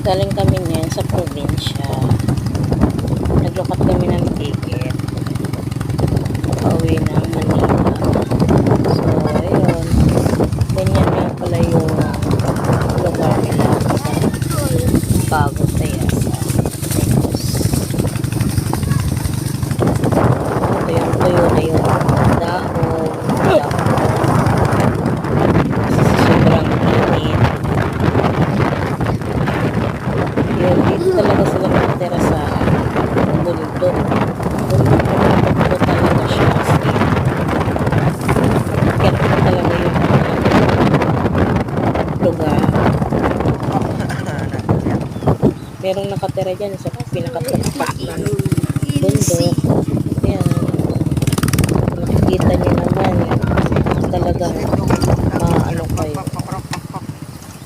Galing kami ngayon sa probinsya. Naglukat kami ng ticket. Pauwi ng Manila. So, ayun. Ganyan nga pala yung lugar nila sa Bago Tayasa. Ito yung tuyo na yung dahon. Sobrang init. Yun, dito talaga sila nakatira sa bundok. Bundok talaga siya. Kaya po talaga yung lugar. Merong nakatira dyan sa pinakatapak ng bundok.